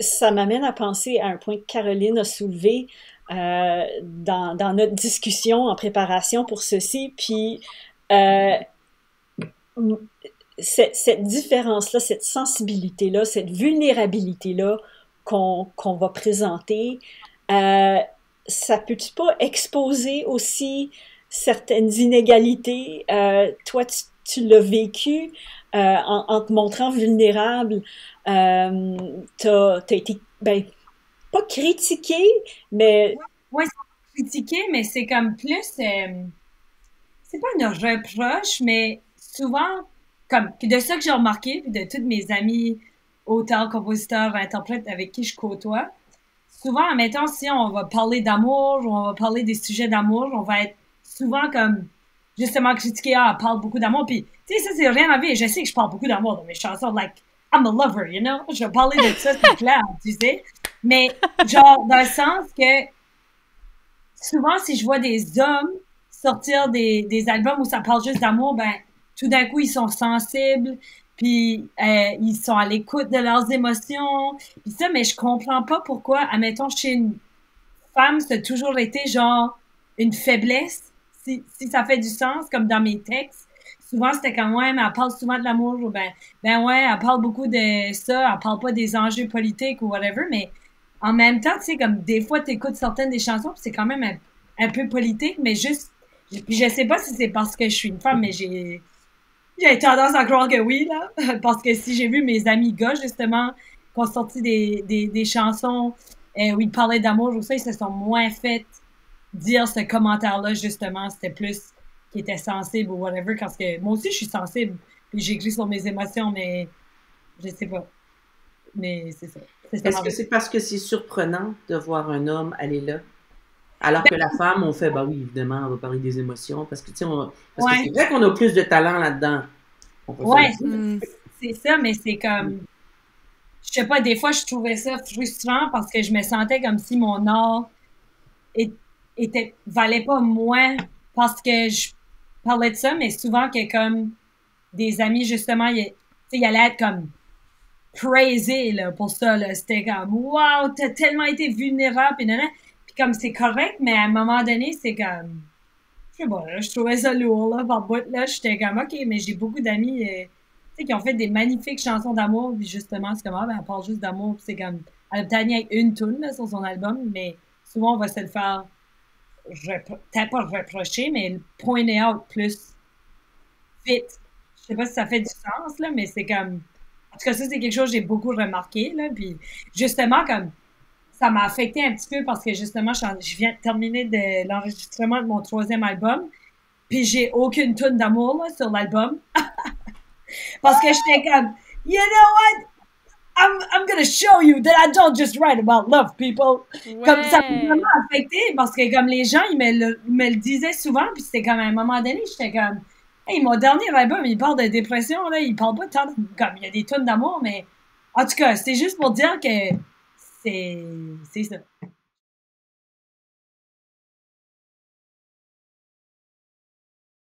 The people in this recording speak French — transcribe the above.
ça m'amène à penser à un point que Caroline a soulevé dans notre discussion en préparation pour ceci, puis euh, cette différence-là, cette sensibilité-là, cette vulnérabilité-là qu'on va présenter, euh, ça peut-tu pas exposer aussi certaines inégalités? Toi, tu l'as vécu en te montrant vulnérable. T'as été, ben, pas critiqué, mais Ouais, c'est critiqué, mais c'est comme plus, c'est pas un reproche, mais souvent, comme, puis de ça que j'ai remarqué, puis de tous mes amis, auteurs, compositeurs, interprètes avec qui je côtoie, souvent, admettons, si on va parler d'amour, ou on va parler des sujets d'amour, on va être souvent comme, justement, critiqué, ah, elle parle beaucoup d'amour, puis, tu sais, ça, c'est rien à voir. Je sais que je parle beaucoup d'amour dans mes chansons, like, I'm a lover, you know? Je vais parler de ça, c'est clair, tu sais? Mais, genre, dans le sens que, souvent, si je vois des hommes sortir des albums où ça parle juste d'amour, ben, tout d'un coup, ils sont sensibles, puis ils sont à l'écoute de leurs émotions, puis ça, mais je comprends pas pourquoi, admettons, chez une femme, ça a toujours été genre une faiblesse, si ça fait du sens, comme dans mes textes. Souvent, c'était comme, ouais, mais elle parle souvent de l'amour, ou ben ouais, elle parle beaucoup de ça, elle parle pas des enjeux politiques ou whatever, mais en même temps, tu sais, comme des fois, tu écoutes certaines des chansons, puis c'est quand même un peu politique, mais juste, puis je sais pas si c'est parce que je suis une femme, mais j'ai tendance à croire que oui, là, parce que si j'ai vu mes amis gars, justement, qui ont sorti des chansons où ils parlaient d'amour ou ça, ils se sont moins fait dire ce commentaire-là, justement, c'était plus qui était sensible ou whatever, parce que moi aussi, je suis sensible, puis j'écris sur mes émotions, mais je sais pas, mais c'est ça. C'est ça Est-ce ma que vie. c'est parce que c'est surprenant de voir un homme aller là? Alors que la femme, on fait, bah oui, évidemment, on va parler des émotions, parce que, tu sais, parce que c'est Ouais, vrai qu'on a plus de talent là-dedans. On peut se le ouais, dire. Hmm. c'est ça, mais c'est comme, je sais pas, des fois, je trouvais ça frustrant parce que je me sentais comme si mon art é- valait pas moins parce que je parlais de ça, mais souvent que comme des amis, justement, ils allaient être comme praisés là, pour ça. Là. C'était comme wow, t'as tellement été vulnérable, et nanana. Puis comme c'est correct, mais à un moment donné, c'est comme je sais pas, là, je trouvais ça lourd là, par bout là. J'étais comme ok, mais j'ai beaucoup d'amis tu sais, qui ont fait des magnifiques chansons d'amour, puis justement, c'est comme ah, ben, elle parle juste d'amour, puis c'est comme elle a peut-être avec une tune là, sur son album, mais souvent on va se le faire peut-être pas reprocher, mais le pointer out plus vite. Je sais pas si ça fait du sens, là, mais c'est comme. En tout cas, ça, c'est quelque chose que j'ai beaucoup remarqué, là. Puis, justement, comme. Ça m'a affecté un petit peu parce que, justement, je viens de terminer de l'enregistrement de mon troisième album. Puis, j'ai aucune tonne d'amour, là, sur l'album. Parce que j'étais comme, you know what? I'm gonna show you that I don't just write about love, people. Comme ça m'a vraiment Ouais. affecté parce que comme les gens, ils me le disaient souvent, puis c'était comme à un moment donné, j'étais comme, hey, mon dernier album, il parle de dépression, là, il parle pas tant, comme il y a des tonnes d'amour, mais en tout cas, c'est juste pour dire que c'est ça.